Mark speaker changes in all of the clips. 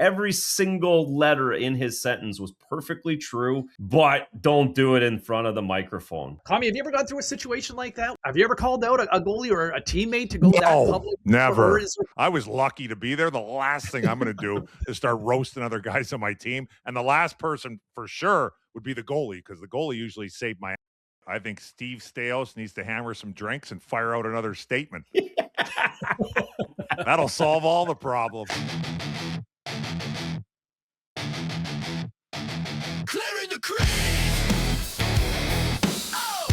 Speaker 1: every single letter in his sentence was perfectly true, but don't do it in front of the microphone.
Speaker 2: Commie, have you ever gone through a situation like that? Have you ever called out a goalie or a teammate to go that public?
Speaker 3: Never. I was lucky to be there. The last thing I'm going to do is start roasting other guys on my team. And the last person for sure would be the goalie, because the goalie usually saved my. I think Steve Staios needs to hammer some drinks and fire out another statement. That'll solve all the problems.
Speaker 4: Clearing the crease. Oh.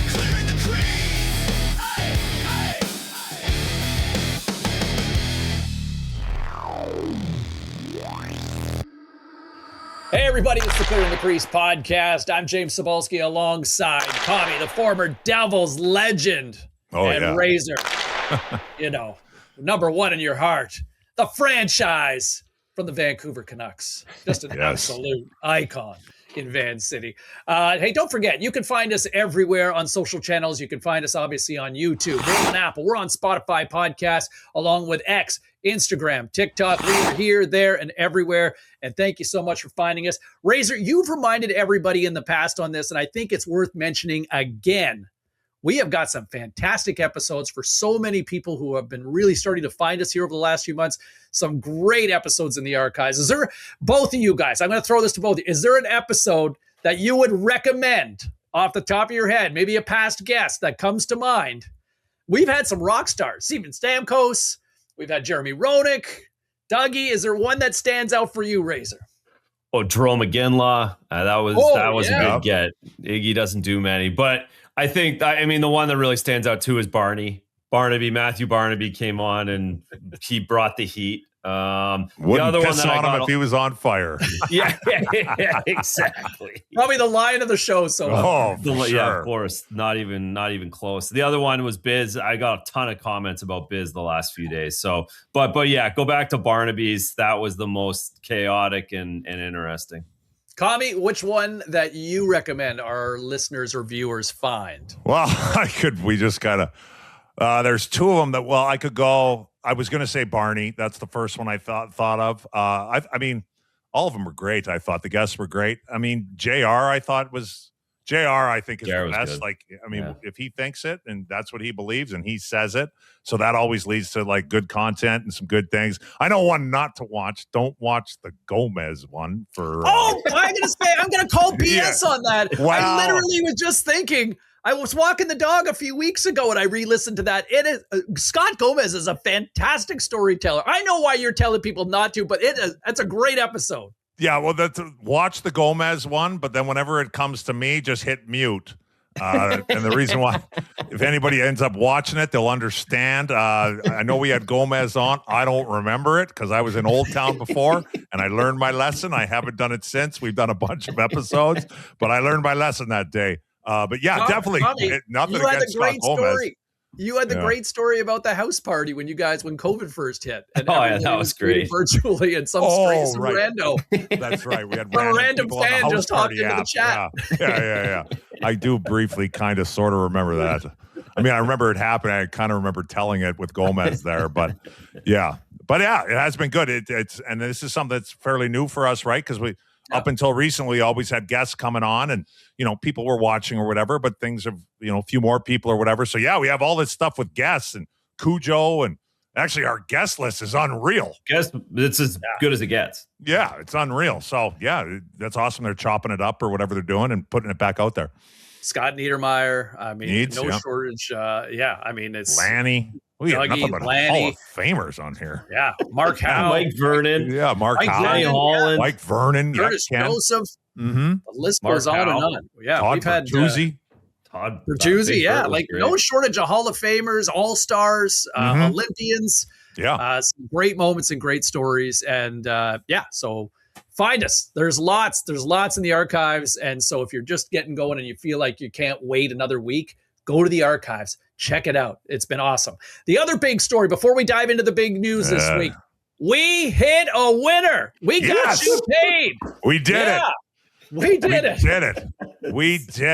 Speaker 4: Clearing the crease. Aye, aye,
Speaker 2: Hey, everybody, it's the Clearing the Crease podcast. I'm James Cebulski alongside Commie, the former Devils legend, and Razor. You know, number one in your heart, the franchise from the Vancouver Canucks. Just an absolute icon in Van City. Hey, don't forget, you can find us everywhere on social channels. You can find us, obviously, on YouTube. We're on Apple. We're on Spotify podcasts, along with X, Instagram, TikTok. We're here, there, and everywhere. And thank you so much for finding us. Razor, you've reminded everybody in the past on this, and I think it's worth mentioning again. We have got some fantastic episodes for so many people who have been really starting to find us here over the last few months. Some great episodes in the archives. Is there, both of you guys, I'm going to throw this to both of you. Is there an episode that you would recommend off the top of your head, maybe a past guest that comes to mind? We've had some rock stars, Steven Stamkos. We've had Jeremy Roenick, Dougie. Is there one that stands out for you, Razor?
Speaker 1: Oh, Jerome McGinley. That was a good get. Iggy doesn't do many, but I think, the one that really stands out too is Matthew Barnaby came on and he brought the heat.
Speaker 3: Wouldn't the other piss one on him if he was on fire.
Speaker 1: yeah, exactly.
Speaker 2: Probably the line of the show. So,
Speaker 3: sure.
Speaker 1: Yeah, of course, not even close. The other one was Biz. I got a ton of comments about Biz the last few days. So, but yeah, go back to Barnaby's. That was the most chaotic and interesting.
Speaker 2: Commie, which one that you recommend our listeners or viewers find?
Speaker 3: Well, we just gotta. There's two of them that. Well, I could go. I was going to say Barney. That's the first one I thought of. I mean, all of them were great. I thought the guests were great. I mean, JR, I think is the best. Good. If he thinks it and that's what he believes and he says it, so that always leads to like good content and some good things. I know one not to watch. Don't watch the Gomez one for.
Speaker 2: I'm going to call BS on that.
Speaker 3: Wow.
Speaker 2: I literally was just thinking. I was walking the dog a few weeks ago and I re-listened to that. It is Scott Gomez is a fantastic storyteller. I know why you're telling people not to, but that's a great episode.
Speaker 3: Yeah, well, watch the Gomez one, but then whenever it comes to me, just hit mute. And the reason why, if anybody ends up watching it, they'll understand. I know we had Gomez on. I don't remember it because I was in Old Town before and I learned my lesson. I haven't done it since. We've done a bunch of episodes, but I learned my lesson that day. But yeah, definitely nothing against Scott Gomez.
Speaker 2: You had the great story about the house party when COVID first hit. And
Speaker 1: that was great.
Speaker 2: Virtually and some rando.
Speaker 3: That's right. We had
Speaker 2: a random fan just hopped into the chat.
Speaker 3: Yeah. I do briefly kind of sort of remember that. I mean, I remember it happening. I kind of remember telling it with Gomez there, but yeah. But yeah, it has been good. It's and this is something that's fairly new for us, right? Because up until recently, always had guests coming on and, people were watching or whatever, but things have, a few more people or whatever. So yeah, we have all this stuff with guests and Cujo, and actually our guest list is unreal.
Speaker 1: It's as good as it gets.
Speaker 3: Yeah, it's unreal. So yeah, that's awesome. They're chopping it up or whatever they're doing and putting it back out there.
Speaker 2: Scott Niedermeyer. I mean, shortage. It's
Speaker 3: Lanny. We have nothing but Hall of Famers on here.
Speaker 2: Yeah. Mark Howe.
Speaker 1: Mike Vernon.
Speaker 3: Yeah, Mark Howe.
Speaker 1: Holland.
Speaker 3: Mike Vernon.
Speaker 2: Curtis Joseph.
Speaker 3: Mm-hmm.
Speaker 2: The list goes on and on. Yeah,
Speaker 3: Todd Bertuzzi.
Speaker 1: Todd
Speaker 2: Bertuzzi, no shortage of Hall of Famers, All-Stars, Olympians.
Speaker 3: Yeah.
Speaker 2: Some great moments and great stories. And so find us. There's lots in the archives. And so if you're just getting going and you feel like you can't wait another week, go to the archives. Check it out. It's been awesome. The other big story, before we dive into the big news this week, we hit a winner. We got you paid.
Speaker 3: We did it.
Speaker 2: We did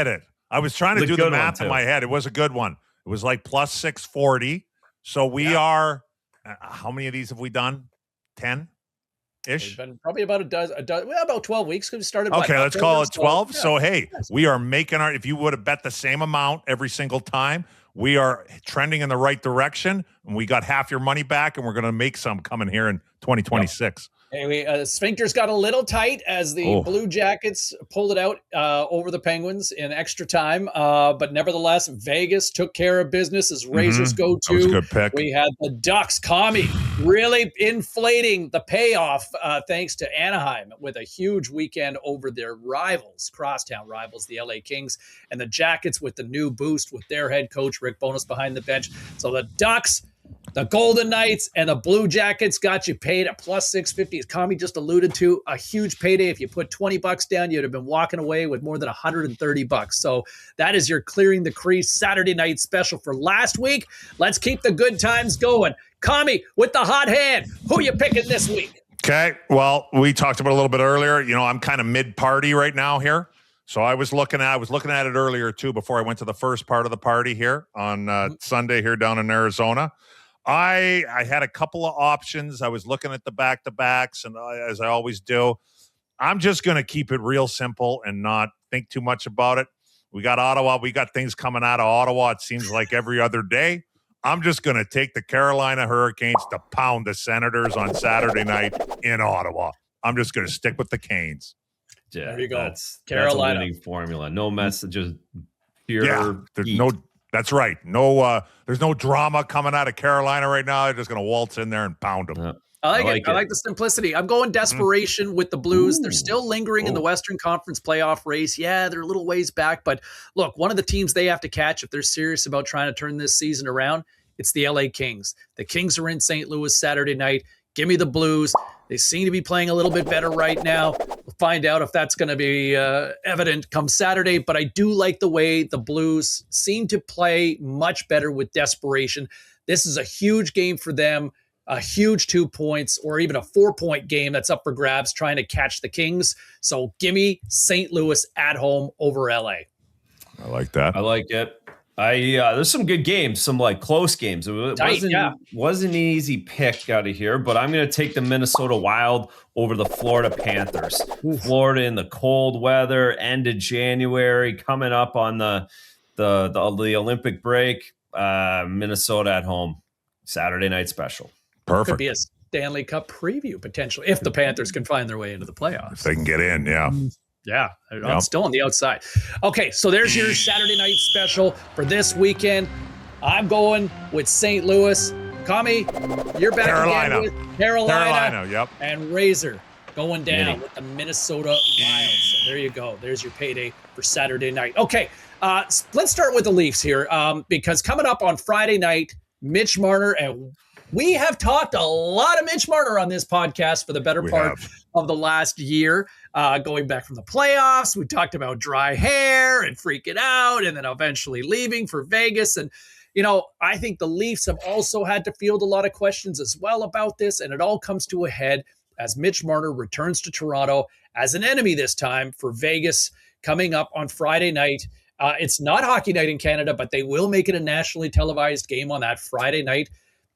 Speaker 3: it. I was trying to do the math in my head. It was a good one. It was like plus 640. So we are, how many of these have we done? 10-ish.
Speaker 2: Been probably about a dozen, about 12 weeks. Because we started.
Speaker 3: Okay, let's call it 12.
Speaker 2: Yeah.
Speaker 3: So, hey, we are making if you would have bet the same amount every single time, we are trending in the right direction, and we got half your money back, and we're going to make some coming here in 2026.
Speaker 2: Anyway, sphincters got a little tight as the Blue Jackets pulled it out over the Penguins in extra time. But nevertheless, Vegas took care of business as Razors go to.
Speaker 3: That was a good pick.
Speaker 2: We had the Ducks, Commie, really inflating the payoff thanks to Anaheim with a huge weekend over their rivals, crosstown rivals, the LA Kings, and the Jackets with the new boost with their head coach, Rick Bowness, behind the bench. So the Ducks, the Golden Knights, and the Blue Jackets got you paid at plus 650. As Commie just alluded to, a huge payday. If you put $20 down, you'd have been walking away with more than $130. So that is your Clearing the Crease Saturday night special for last week. Let's keep the good times going. Commie with the hot hand. Who you picking this week?
Speaker 3: Okay. Well, we talked about it a little bit earlier. You know, I'm kind of mid-party right now here. So I was looking at it earlier too before I went to the first part of the party here on Sunday here down in Arizona. I had a couple of options. I was looking at the back-to-backs, and as I always do, I'm just going to keep it real simple and not think too much about it. We got Ottawa. We got things coming out of Ottawa. It seems like every other day. I'm just going to take the Carolina Hurricanes to pound the Senators on Saturday night in Ottawa. I'm just going to stick with the Canes.
Speaker 1: Yeah,
Speaker 2: there you go.
Speaker 1: That's
Speaker 2: Carolina.
Speaker 1: a winning formula. No messages. Pure
Speaker 3: there's no. That's right. No, there's no drama coming out of Carolina right now. They're just going to waltz in there and pound them.
Speaker 2: I like it. I like the simplicity. I'm going desperation with the Blues. They're still lingering in the Western Conference playoff race. Yeah, they're a little ways back. But look, one of the teams they have to catch if they're serious about trying to turn this season around, it's the LA Kings. The Kings are in St. Louis Saturday night. Give me the Blues. They seem to be playing a little bit better right now. We'll find out if that's going to be evident come Saturday. But I do like the way the Blues seem to play much better with desperation. This is a huge game for them, a huge 2 points or even a 4-point game that's up for grabs trying to catch the Kings. So give me St. Louis at home over LA.
Speaker 3: I like that.
Speaker 1: I like it. There's some good games, some like close games. It wasn't an easy pick out of here, but I'm going to take the Minnesota Wild over the Florida Panthers. Florida in the cold weather, end of January, coming up on the Olympic break. Minnesota at home, Saturday night special.
Speaker 3: Perfect.
Speaker 2: Could be a Stanley Cup preview potentially if the Panthers can find their way into the playoffs.
Speaker 3: If they can get in, yeah.
Speaker 2: Yeah, I'm still on the outside. Okay, so there's your Saturday night special for this weekend. I'm going with St. Louis. Commie, you're back
Speaker 3: Carolina.
Speaker 2: again with Carolina.
Speaker 3: Yep.
Speaker 2: And Razor going down with the Minnesota Wild. So there you go. There's your payday for Saturday night. Okay, let's start with the Leafs here because coming up on Friday night, Mitch Marner, and we have talked a lot of Mitch Marner on this podcast for the better part of the last year. Going back from the playoffs, we talked about dry hair and freaking out and then eventually leaving for Vegas. And, you know, I think the Leafs have also had to field a lot of questions as well about this. And it all comes to a head as Mitch Marner returns to Toronto as an enemy this time for Vegas coming up on Friday night. It's not hockey night in Canada, but they will make it a nationally televised game on that Friday night.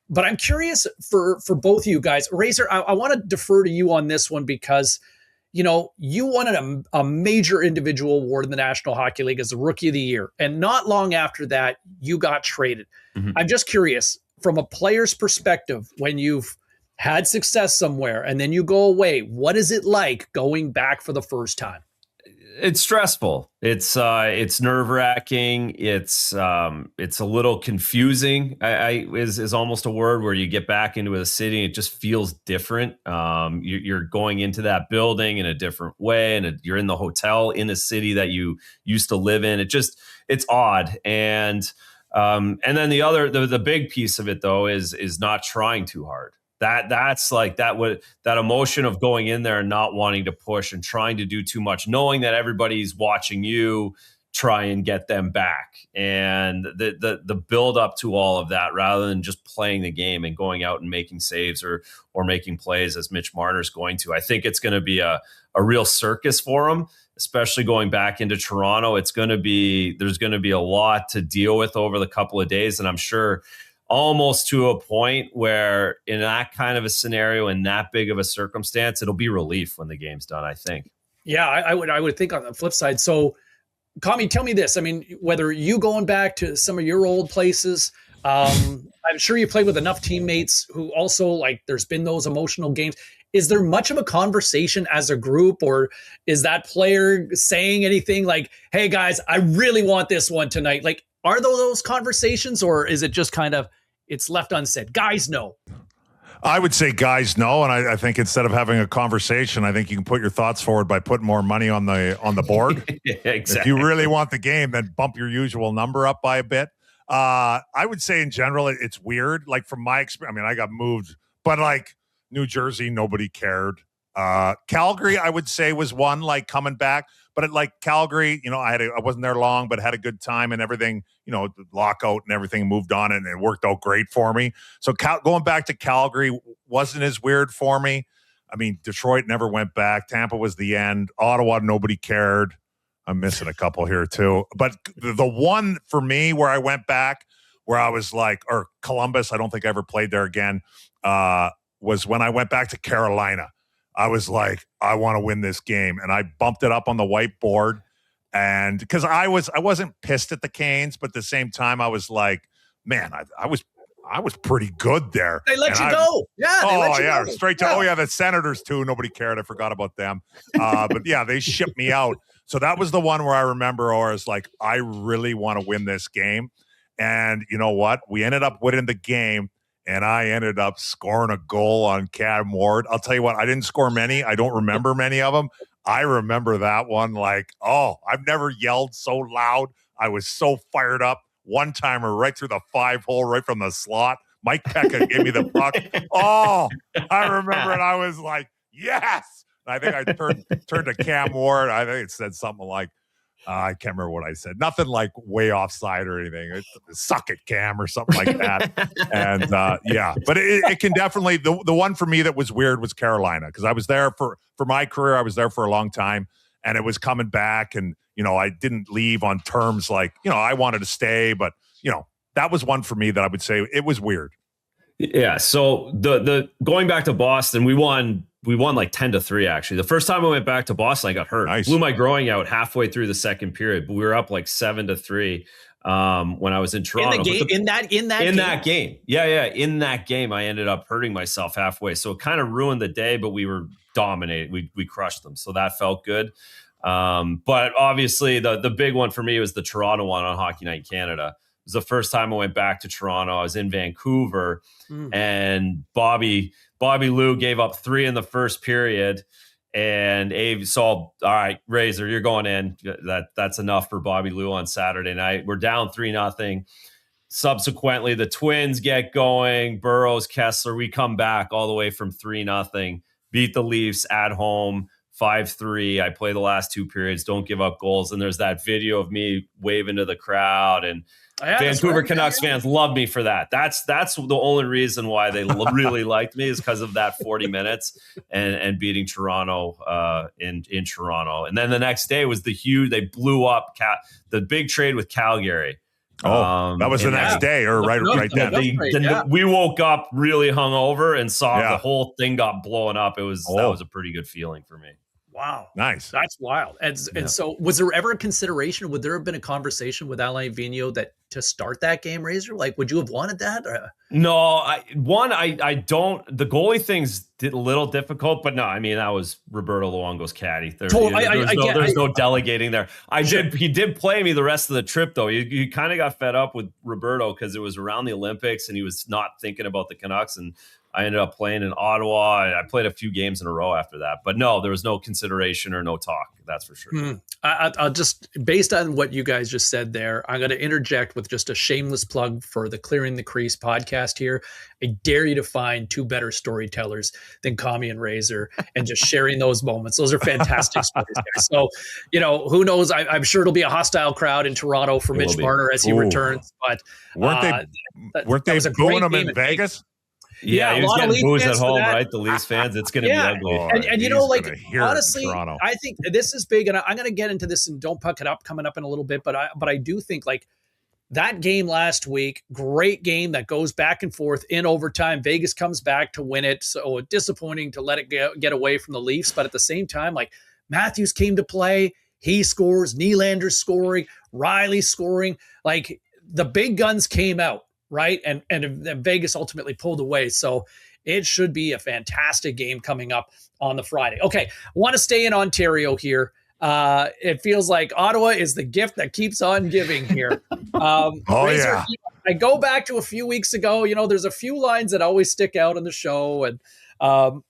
Speaker 2: But I'm curious for both of you guys. Razor, I want to defer to you on this one because, you know, you won a major individual award in the National Hockey League as the Rookie of the Year. And not long after that, you got traded. Mm-hmm. I'm just curious, from a player's perspective, when you've had success somewhere and then you go away, what is it like going back for the first time?
Speaker 1: It's stressful. It's nerve-wracking. It's a little confusing. Is almost a word where you get back into a city. It just feels different. You're going into that building in a different way, and you're in the hotel in a city that you used to live in. It's odd. And then the big piece of it though is not trying too hard. That's like that emotion of going in there and not wanting to push and trying to do too much, knowing that everybody's watching you try and get them back, and the build up to all of that rather than just playing the game and going out and making saves or making plays as Mitch Marner's going to. I think it's going to be a real circus for him, especially going back into Toronto. There's going to be a lot to deal with over the couple of days, and I'm sure almost to a point where in that kind of a scenario, in that big of a circumstance, it'll be relief when the game's done, I think.
Speaker 2: Yeah, I would think on the flip side. So, Commie, tell me this. I mean, whether you going back to some of your old places, I'm sure you played with enough teammates who also, like, there's been those emotional games. Is there much of a conversation as a group, or is that player saying anything like, hey, guys, I really want this one tonight? Like, are those conversations, or is it just kind of it's left unsaid? Guys know.
Speaker 3: I would say guys know, and I think instead of having a conversation, I think you can put your thoughts forward by putting more money on the board.
Speaker 1: Yeah, exactly.
Speaker 3: If you really want the game, then bump your usual number up by a bit. I would say in general, it's weird. Like from my experience, I mean, I got moved, but like New Jersey, nobody cared. Calgary, I would say, was one, like coming back. But at like Calgary, you know, I wasn't there long, but had a good time and everything, you know, the lockout and everything moved on and it worked out great for me. So going back to Calgary wasn't as weird for me. I mean, Detroit never went back. Tampa was the end. Ottawa, nobody cared. I'm missing a couple here too. But the one for me where I went back, where I was like, or Columbus, I don't think I ever played there again, was when I went back to Carolina. I was like, I want to win this game. And I bumped it up on the whiteboard. And because I wasn't pissed at the Canes, but at the same time, I was like, man, I was pretty good there.
Speaker 2: They let you go. Yeah.
Speaker 3: They let you go. Straight to, the Senators too. Nobody cared. I forgot about them. But yeah, they shipped me out. So that was the one where I remember, or is like, I really want to win this game. And you know what? We ended up winning the game. And I ended up scoring a goal on Cam Ward. I'll tell you what, I didn't score many. I don't remember many of them. I remember that one like, I've never yelled so loud. I was so fired up. One-timer right through the 5-hole, right from the slot. Mike Pekka gave me the puck. I remember it. I was like, yes. And I think I turned to Cam Ward. I think it said something like, I can't remember what I said. Nothing like way offside or anything. Suck it, Cam, or something like that. And but it can definitely, the one for me that was weird was Carolina, because I was there for my career. I was there for a long time, and it was coming back, and you know, I didn't leave on terms like, you know, I wanted to stay, but you know, that was one for me that I would say it was weird.
Speaker 1: Yeah. So the going back to Boston, we won like 10-3, actually. The first time I went back to Boston, I got hurt.
Speaker 3: Nice.
Speaker 1: Blew my groin out halfway through the second period, but we were up like 7-3 when I was in Toronto.
Speaker 2: In that game.
Speaker 1: Yeah. In that game, I ended up hurting myself halfway. So it kind of ruined the day, but we were dominated. We crushed them. So that felt good. But obviously the big one for me was the Toronto one on Hockey Night Canada. It was the first time I went back to Toronto. I was in Vancouver, and Bobby Lou gave up 3 in the first period, and Abe saw, all right, Razor, you're going in. That's enough for Bobby Lou on Saturday night. We're down 3-0. Subsequently, the Twins get going. Burrows, Kessler, we come back all the way from 3-0, beat the Leafs at home 5-3. I play the last 2 periods, don't give up goals. And there's that video of me waving to the crowd, and Vancouver Canucks fans love me for that. That's the only reason why they really liked me, is because of that 40 minutes and beating Toronto in Toronto. And then the next day was they blew up the big trade with Calgary.
Speaker 3: That was the next day, or right then.
Speaker 1: We woke up really hungover and saw the whole thing got blown up. That was a pretty good feeling for me.
Speaker 2: Wow.
Speaker 3: Nice.
Speaker 2: That's wild. And so was there ever a consideration, would there have been a conversation with Alain Vigneault that to start that game, Razor? Like, would you have wanted that? Or?
Speaker 1: No, I don't. The goalie thing's a little difficult, but no, I mean, that was Roberto Luongo's caddy. There's no delegating there. He did play me the rest of the trip, though. He kind of got fed up with Roberto because it was around the Olympics and he was not thinking about the Canucks, and I ended up playing in Ottawa. I played a few games in a row after that. But no, there was no consideration or no talk. That's for sure.
Speaker 2: I'll just, based on what you guys just said there, I'm going to interject with just a shameless plug for the Clearing the Crease podcast here. I dare you to find 2 better storytellers than Commie and Razor, and just sharing those moments. Those are fantastic stories, guys. So, you know, who knows? I'm sure it'll be a hostile crowd in Toronto for Mitch Marner as he returns. But
Speaker 3: weren't they booing him in Vegas?
Speaker 1: Yeah, he was getting booze at home, right? The Leafs fans, it's going to be ugly.
Speaker 2: And you know, like, honestly, I think this is big, and I'm going to get into this and don't puck it up coming up in a little bit, but I do think, like, that game last week, great game that goes back and forth in overtime. Vegas comes back to win it. So disappointing to let it get away from the Leafs. But at the same time, like Matthews came to play. He scores. Nylander's scoring. Riley scoring. Like the big guns came out, right? And Vegas ultimately pulled away. So it should be a fantastic game coming up on the Friday. Okay, I want to stay in Ontario here. It feels like Ottawa is the gift that keeps on giving here. Razor, I go back to a few weeks ago. You know, there's a few lines that always stick out on the show, and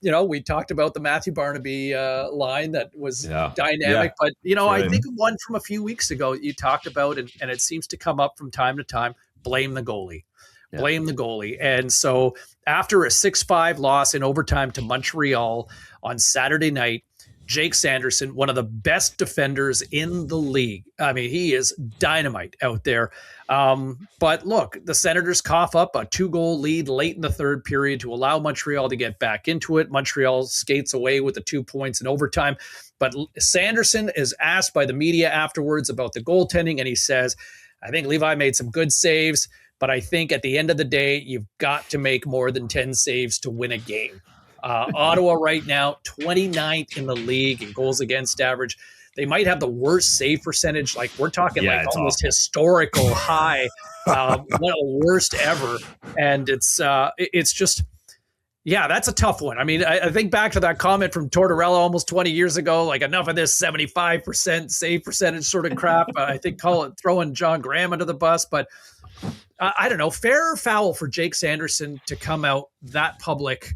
Speaker 2: you know, we talked about the Matthew Barnaby line that was dynamic. But you know, I think one from a few weeks ago you talked about, and it seems to come up from time to time. Blame the goalie. Blame the goalie. And so after a 6-5 loss in overtime to Montreal on Saturday night, Jake Sanderson, one of the best defenders in the league. I mean, he is dynamite out there. But look, the Senators cough up a 2-goal lead late in the third period to allow Montreal to get back into it. Montreal skates away with the 2 points in overtime. But Sanderson is asked by the media afterwards about the goaltending, and he says, I think Levi made some good saves, but I think at the end of the day, you've got to make more than 10 saves to win a game. Ottawa right now, 29th in the league in goals against average. They might have the worst save percentage. Like we're talking like almost historical high, one of the worst ever. And it's just, that's a tough one. I mean, I think back to that comment from Tortorella almost 20 years ago, like enough of this 75% save percentage sort of crap. I think throwing John Graham under the bus, but I don't know, fair or foul for Jake Sanderson to come out that public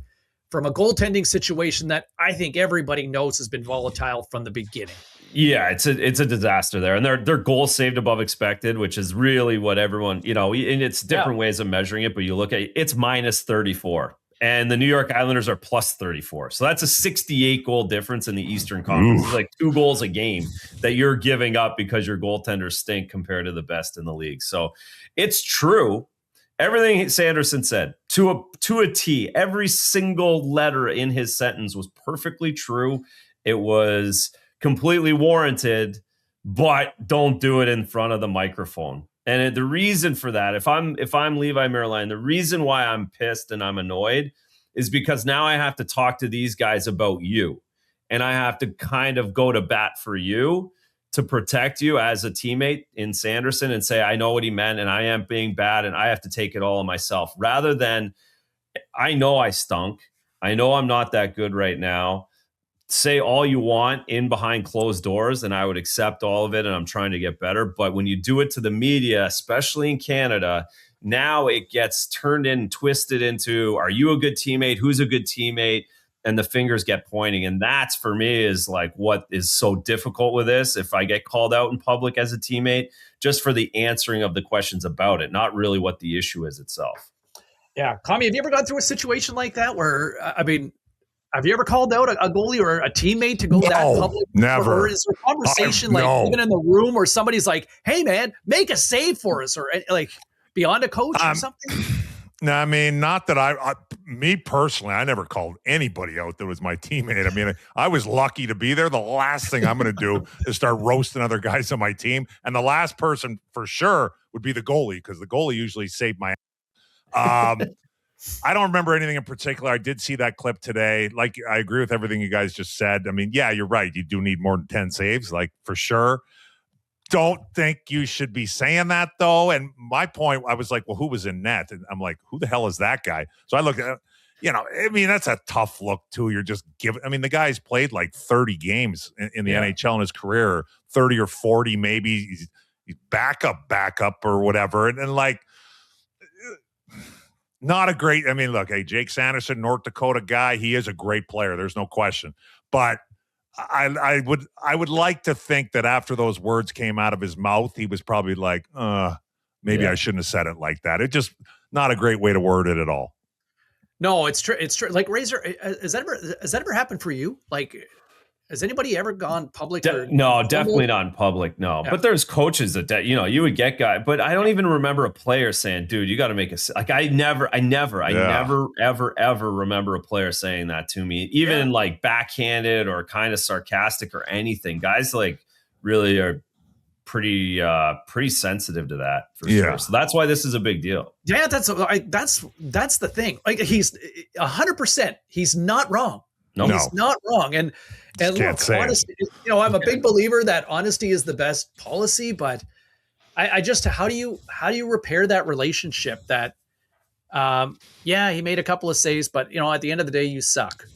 Speaker 2: from a goaltending situation that I think everybody knows has been volatile from the beginning.
Speaker 1: Yeah, it's a disaster there. And their goals saved above expected, which is really what everyone, you know, and it's different ways of measuring it, but you look at it, it's minus 34. And the New York Islanders are plus 34. So that's a 68 goal difference in the Eastern Conference. It's like 2 goals a game that you're giving up because your goaltenders stink compared to the best in the league. So it's true. Everything Sanderson said to a T, every single letter in his sentence was perfectly true. It was completely warranted, but don't do it in front of the microphone. And the reason for that, if I'm Levi Merline, the reason why I'm pissed and I'm annoyed is because now I have to talk to these guys about you. And I have to kind of go to bat for you to protect you as a teammate in Sanderson and say, I know what he meant and I am being bad and I have to take it all on myself, rather than I know I stunk. I know I'm not that good right now. Say all you want in behind closed doors and I would accept all of it and I'm trying to get better. But when you do it to the media, especially in Canada, now it gets turned in, twisted into, are you a good teammate? Who's a good teammate? And the fingers get pointing. And that's, for me, is like what is so difficult with this. If I get called out in public as a teammate, just for the answering of the questions about it, not really what the issue is itself.
Speaker 2: Yeah. Commie, have you ever gone through a situation like that where, I mean, have you ever called out a goalie or a teammate to go that public?
Speaker 3: Never.
Speaker 2: Or is there a conversation even in the room where somebody's like, hey, man, make a save for us, or like beyond a coach or something?
Speaker 3: No, I mean, not that me personally, I never called anybody out that was my teammate. I mean, I was lucky to be there. The last thing I'm going to do is start roasting other guys on my team. And the last person for sure would be the goalie, because the goalie usually saved my I don't remember anything in particular. I did see that clip today. Like, I agree with everything you guys just said. I mean, yeah, you're right. You do need more than 10 saves, like, for sure. Don't think you should be saying that, though. And my point, I was like, well, who was in net? And I'm like, who the hell is that guy? So I looked at, I mean, that's a tough look, too. You're just giving, I mean, the guy's played like 30 games in the NHL in his career, 30 or 40, maybe. He's backup or whatever. And like, not a great, I mean, look, hey, Jake Sanderson, North Dakota guy, he is a great player. There's no question. But I would like to think that after those words came out of his mouth, he was probably like, maybe I shouldn't have said it like that. It just not a great way to word it at all.
Speaker 2: No, it's true. It's true. Like, Razor, has that ever happened for you? Like, has anybody ever gone public?
Speaker 1: No, definitely not in public. No, but there's coaches that you would get guys, but I don't even remember a player saying, "Dude, you got to make a." Like, I never, ever remember a player saying that to me, even like backhanded or kind of sarcastic or anything. Guys like really are pretty sensitive to that for sure. So that's why this is a big deal.
Speaker 2: Yeah, that's the thing. Like he's 100%. He's not wrong. No, he's not wrong. And look, honesty, I'm a big believer that honesty is the best policy, but I just how do you repair that relationship that he made a couple of saves, but at the end of the day you suck.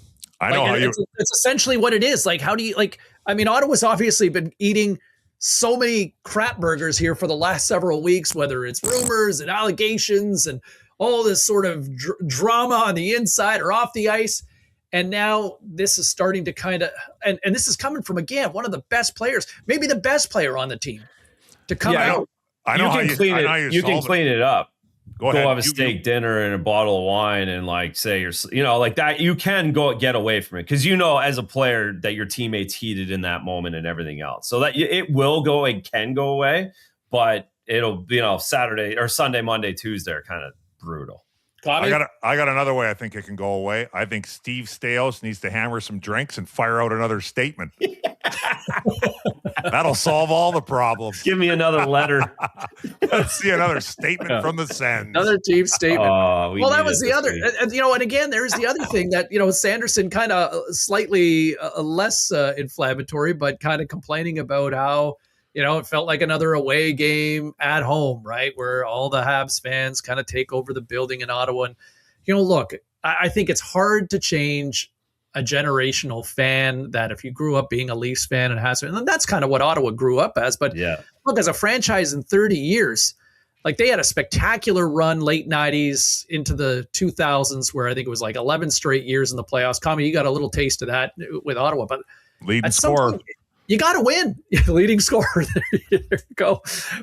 Speaker 3: I know
Speaker 2: it's essentially what it is. Like, how do you Ottawa's obviously been eating so many crap burgers here for the last several weeks, whether it's rumors and allegations and all this sort of drama on the inside or off the ice. And now this is starting to kind of, and this is coming from, again, one of the best players, maybe the best player on the team to come out.
Speaker 3: I know
Speaker 1: you can clean it up. Go have a steak dinner and a bottle of wine and say you're, like that. You can get away from it because as a player that your teammates heated in that moment and everything else. So that it can go away, but it'll Saturday or Sunday, Monday, Tuesday are kind of brutal.
Speaker 3: I got another way I think it can go away. I think Steve Staios needs to hammer some drinks and fire out another statement. That'll solve all the problems.
Speaker 1: Give me another letter.
Speaker 3: Let's see another statement from the Sens.
Speaker 2: Another team statement. That was the other. And again, there's the other thing that, Sanderson kind of slightly less inflammatory, but kind of complaining about how, it felt like another away game at home, right? Where all the Habs fans kind of take over the building in Ottawa. And, look, I think it's hard to change a generational fan that if you grew up being a Leafs fan and that's kind of what Ottawa grew up as. But look, as a franchise in 30 years, they had a spectacular run late 90s into the 2000s where I think it was 11 straight years in the playoffs. Commie, you got a little taste of that with Ottawa, but
Speaker 3: leading scorer.
Speaker 2: You got to win. Leading scorer. There you go.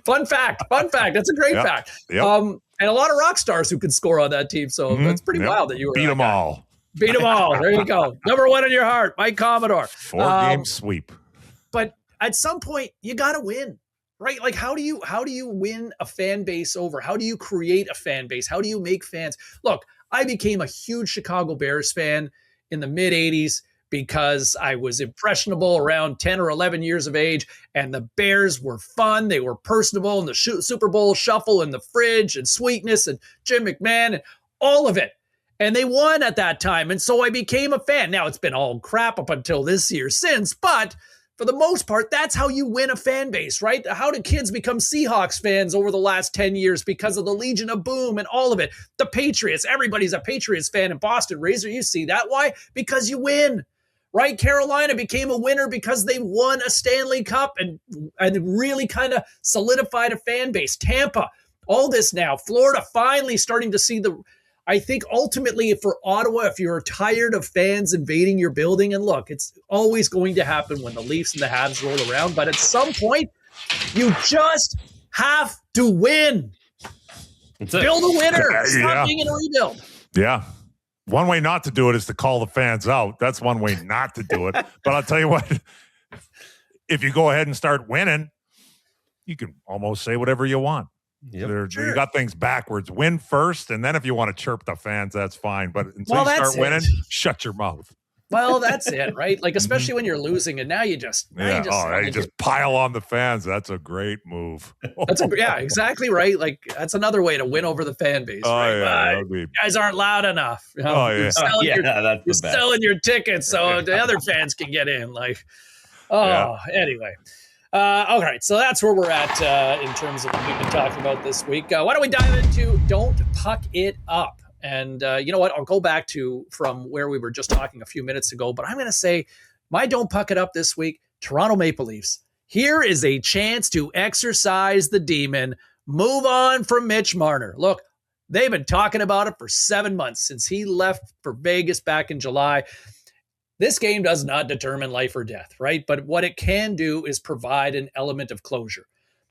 Speaker 2: Fun fact. That's a great fact.
Speaker 3: Yep.
Speaker 2: And a lot of rock stars who could score on that team. So that's pretty wild that you were
Speaker 3: beat them all.
Speaker 2: Beat them all. There you go. Number one in your heart, Mike Commodore.
Speaker 3: 4-game sweep.
Speaker 2: But at some point, you got to win, right? How do you win a fan base over? How do you create a fan base? How do you make fans? Look, I became a huge Chicago Bears fan in the mid 80s. Because I was impressionable around 10 or 11 years of age, and the Bears were fun. They were personable, and the Super Bowl shuffle and the fridge and sweetness and Jim McMahon and all of it. And they won at that time, and so I became a fan. Now, it's been all crap up until this year since, but for the most part, that's how you win a fan base, right? How do kids become Seahawks fans over the last 10 years because of the Legion of Boom and all of it? The Patriots, everybody's a Patriots fan in Boston. Razor, you see that. Why? Because you win. Right? Carolina became a winner because they won a Stanley Cup and really kind of solidified a fan base. Tampa, all this now. Florida finally starting to see I think ultimately for Ottawa, if you're tired of fans invading your building, and look, it's always going to happen when the Leafs and the Habs roll around, but at some point, you just have to win. Build a winner. Stop being in a rebuild.
Speaker 3: Yeah. One way not to do it is to call the fans out. That's one way not to do it. But I'll tell you what, if you go ahead and start winning, you can almost say whatever you want. Sure. You got things backwards. Win first, and then if you want to chirp the fans, that's fine. But until you start winning, shut your mouth.
Speaker 2: Well, that's it, right? Especially when you're losing, and now you just
Speaker 3: pile on the fans. That's a great move.
Speaker 2: Exactly right. That's another way to win over the fan base. Right? You guys aren't loud enough. You're selling your tickets so the other fans can get in. Anyway. All right, so that's where we're at in terms of what we've been talking about this week. Why don't we dive into Don't Puck It Up? And you know what? I'll go back to from where we were just talking a few minutes ago, but I'm going to say my Don't Puck It Up this week, Toronto Maple Leafs. Here is a chance to exercise the demon, move on from Mitch Marner. Look, they've been talking about it for 7 months since he left for Vegas back in July. This game does not determine life or death, right? But what it can do is provide an element of closure.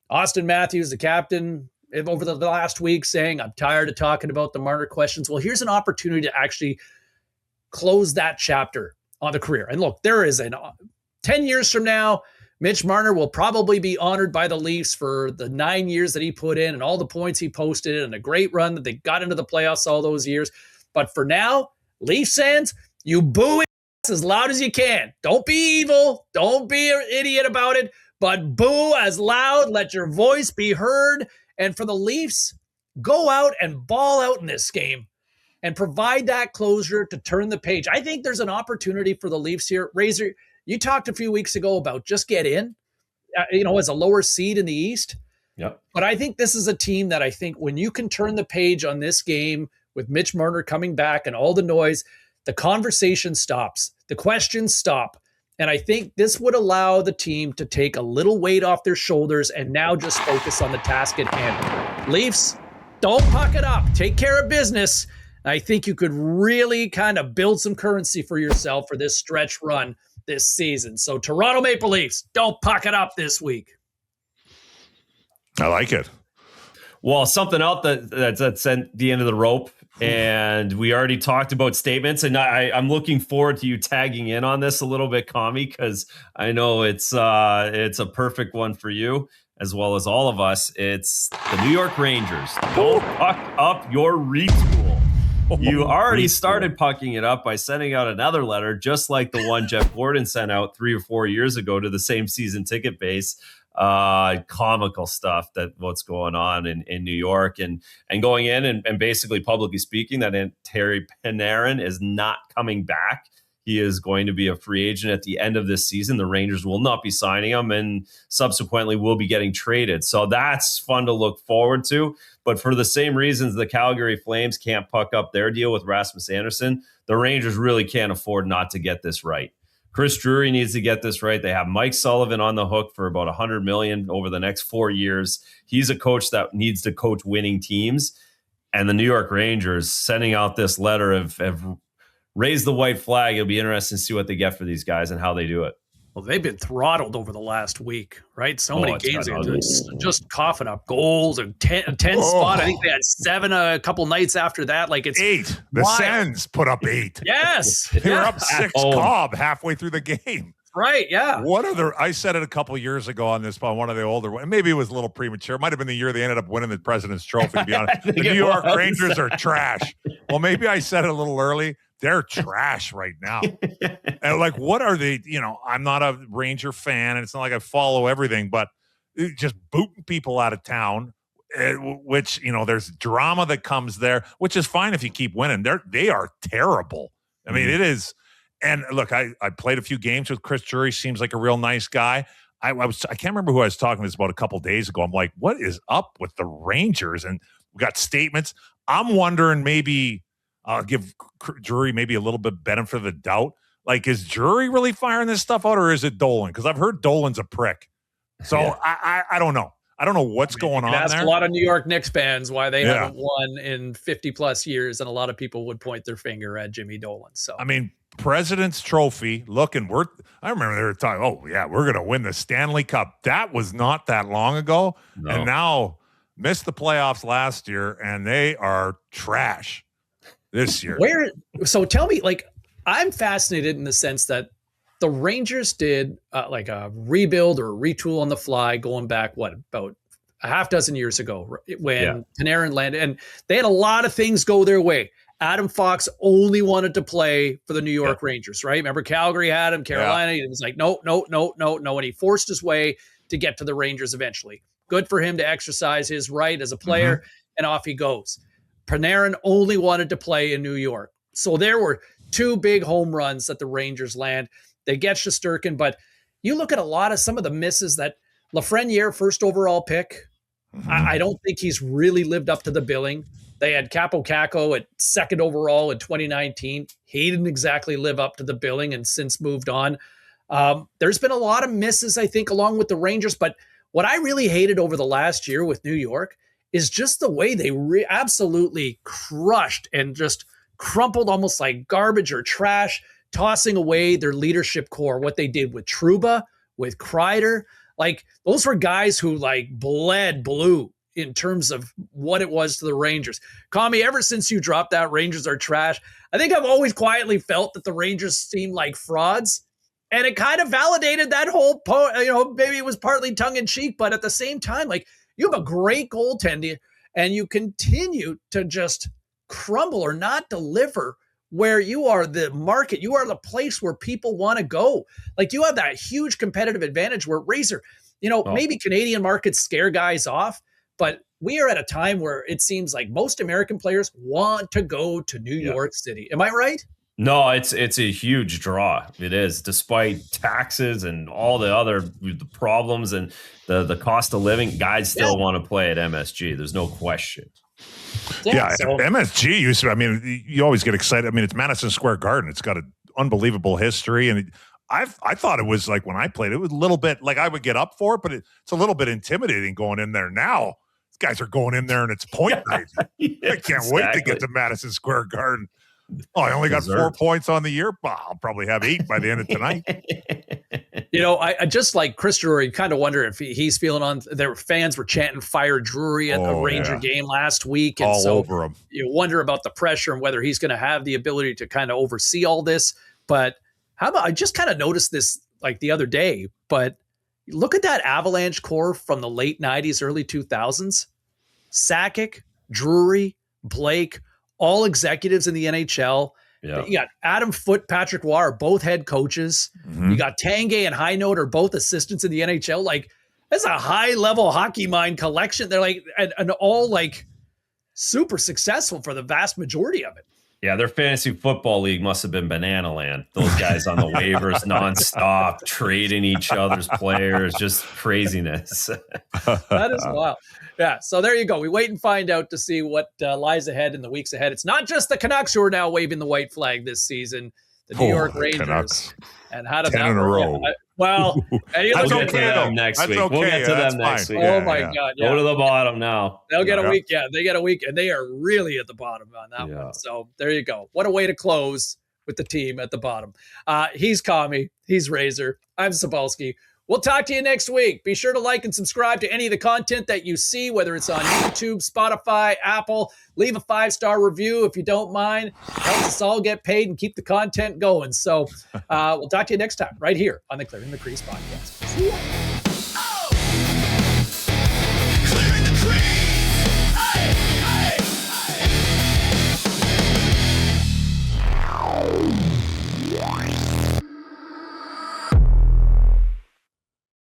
Speaker 2: Austin Matthews, the captain, over the last week saying, I'm tired of talking about the Marner questions. Well, here's an opportunity to actually close that chapter on the career. And look, there is 10 years from now, Mitch Marner will probably be honored by the Leafs for the 9 years that he put in and all the points he posted and a great run that they got into the playoffs all those years. But for now, Leafs fans, you boo it as loud as you can. Don't be evil. Don't be an idiot about it. but boo as loud. Let your voice be heard. And for the Leafs, go out and ball out in this game and provide that closure to turn the page. I think there's an opportunity for the Leafs here. Razor, you talked a few weeks ago about just get in, as a lower seed in the East.
Speaker 1: Yep.
Speaker 2: But I think this is a team that I think when you can turn the page on this game with Mitch Marner coming back and all the noise, the conversation stops. The questions stop. And I think this would allow the team to take a little weight off their shoulders and now just focus on the task at hand. Leafs, don't puck it up. Take care of business. I think you could really kind of build some currency for yourself for this stretch run this season. So Toronto Maple Leafs, don't puck it up this week.
Speaker 3: I like it.
Speaker 1: Well, something else that's at the end of the rope, and we already talked about statements, and I'm looking forward to you tagging in on this a little bit, Commie, because I know it's a perfect one for you as well as all of us. It's the New York Rangers. Don't puck up your retool. You already started pucking it up by sending out another letter, just like the one Jeff Gordon sent out 3 or 4 years ago to the same season ticket base. Comical stuff that what's going on in New York and going in and basically publicly speaking that Terry Panarin is not coming back. He is going to be a free agent at the end of this season. The Rangers will not be signing him and subsequently will be getting traded. So that's fun to look forward to. But for the same reasons the Calgary Flames can't puck up their deal with Rasmus Andersson, the Rangers really can't afford not to get this right. Chris Drury needs to get this right. They have Mike Sullivan on the hook for about $100 million over the next 4 years. He's a coach that needs to coach winning teams. And the New York Rangers sending out this letter of raise the white flag. It'll be interesting to see what they get for these guys and how they do it.
Speaker 2: Well, they've been throttled over the last week, right? So many games, just coughing up goals and 10 spot. I think they had 7 a couple nights after that. Like it's
Speaker 3: 8. The Sens put up 8.
Speaker 2: Yes.
Speaker 3: They were up 6 Cobb halfway through the game.
Speaker 2: Right, yeah.
Speaker 3: I said it a couple years ago on this, on one of the older ones. Maybe it was a little premature. It might have been the year they ended up winning the President's Trophy, to be honest. The New York Rangers are trash. Well, maybe I said it a little early. They're trash right now. And like, what are they? I'm not a Ranger fan, and it's not like I follow everything, but just booting people out of town, which, there's drama that comes there, which is fine if you keep winning. They are terrible. I mean, it is. And look, I played a few games with Chris Drury. Seems like a real nice guy. I can't remember who I was talking to this about a couple days ago. I'm like, what is up with the Rangers? And we got statements. I'm wondering maybe I'll give Drury maybe a little bit benefit of the doubt. Like, is Drury really firing this stuff out, or is it Dolan? Because I've heard Dolan's a prick. So I don't know. I don't know what's going on there.
Speaker 2: A lot of New York Knicks fans why they haven't won in 50 plus years, and a lot of people would point their finger at Jimmy Dolan. So
Speaker 3: I mean, President's Trophy. I remember they were talking. Oh yeah, we're going to win the Stanley Cup. That was not that long ago, and now missed the playoffs last year, and they are trash this year.
Speaker 2: So tell me, like, I'm fascinated in the sense that the Rangers did like a rebuild or a retool on the fly going back, about a half dozen years ago when Panarin landed, and they had a lot of things go their way. Adam Fox only wanted to play for the New York Rangers, right? Remember Calgary had him, Carolina. He was like, no. And he forced his way to get to the Rangers eventually. Good for him to exercise his right as a player, and off he goes. Panarin only wanted to play in New York. So there were 2 big home runs that the Rangers land. They get Shesterkin, but you look at some of the misses that Lafreniere, first overall pick, I don't think he's really lived up to the billing. They had Capo Caco at 2nd overall in 2019. He didn't exactly live up to the billing and since moved on. There's been a lot of misses, I think, along with the Rangers. But what I really hated over the last year with New York is just the way they absolutely crushed and just crumpled almost like garbage or trash, tossing away their leadership core, what they did with Trouba, with Kreider. Like, those were guys who bled blue in terms of what it was to the Rangers. Commie, ever since you dropped that Rangers are trash, I think I've always quietly felt that the Rangers seemed like frauds. And it kind of validated that whole, maybe it was partly tongue in cheek, but at the same time, you have a great goaltender and you continue to just crumble or not deliver where you are the market, you are the place where people want to go. Like you have that huge competitive advantage where Razor, maybe Canadian markets scare guys off, but we are at a time where it seems like most American players want to go to New York City. Am I right?
Speaker 1: No, it's a huge draw. It is, despite taxes and all the problems and the cost of living. Guys still want to play at MSG. There's no question.
Speaker 3: MSG used to. I mean, you always get excited. I mean, it's Madison Square Garden. It's got an unbelievable history, and I thought it was like when I played, it was a little bit like I would get up for it, but it's a little bit intimidating going in there now. These guys are going in there and it's point night. I can't wait to get to Madison Square Garden. Oh, I only got 4 points on the year. Well, I'll probably have 8 by the end of tonight.
Speaker 2: I just like Chris Drury, kind of wonder if he's feeling on. Their fans were chanting "Fire Drury" at the Ranger game last week, and
Speaker 3: all over him.
Speaker 2: You wonder about the pressure and whether he's going to have the ability to kind of oversee all this. But how about I just kind of noticed this like the other day, but look at that Avalanche core from the late 90s, early 2000s. Sakic, Drury, Blake, all executives in the NHL. Yeah. You got Adam Foote, Patrick Roy are both head coaches. Mm-hmm. You got Tanguay and High Note are both assistants in the NHL. Like, that's a high-level hockey mind collection. They're like, and all like super successful for the vast majority of it.
Speaker 1: Yeah, their fantasy football league must have been banana land. Those guys on the waivers nonstop, trading each other's players, just craziness.
Speaker 2: That is wild. Yeah, so there you go. We wait and find out to see what lies ahead in the weeks ahead. It's not just the Canucks who are now waving the white flag this season. The New York Rangers.
Speaker 3: Canucks.
Speaker 2: And how does
Speaker 3: 10
Speaker 2: that
Speaker 3: in a row.
Speaker 2: Well,
Speaker 1: we'll get to them next week. We'll get to them next week.
Speaker 2: Oh my God! Yeah.
Speaker 1: Go to the bottom now.
Speaker 2: They'll get a week. Yeah, they get a week, and they are really at the bottom on that one. So there you go. What a way to close with the team at the bottom. He's Commie. He's Razor. I'm Sapolsky. We'll talk to you next week. Be sure to like and subscribe to any of the content that you see, whether it's on YouTube, Spotify, Apple. Leave a 5-star review if you don't mind. Helps us all get paid and keep the content going. So we'll talk to you next time right here on the Clearing the Crease podcast. See ya.
Speaker 4: Clearing the crease. Hey, hey, hey.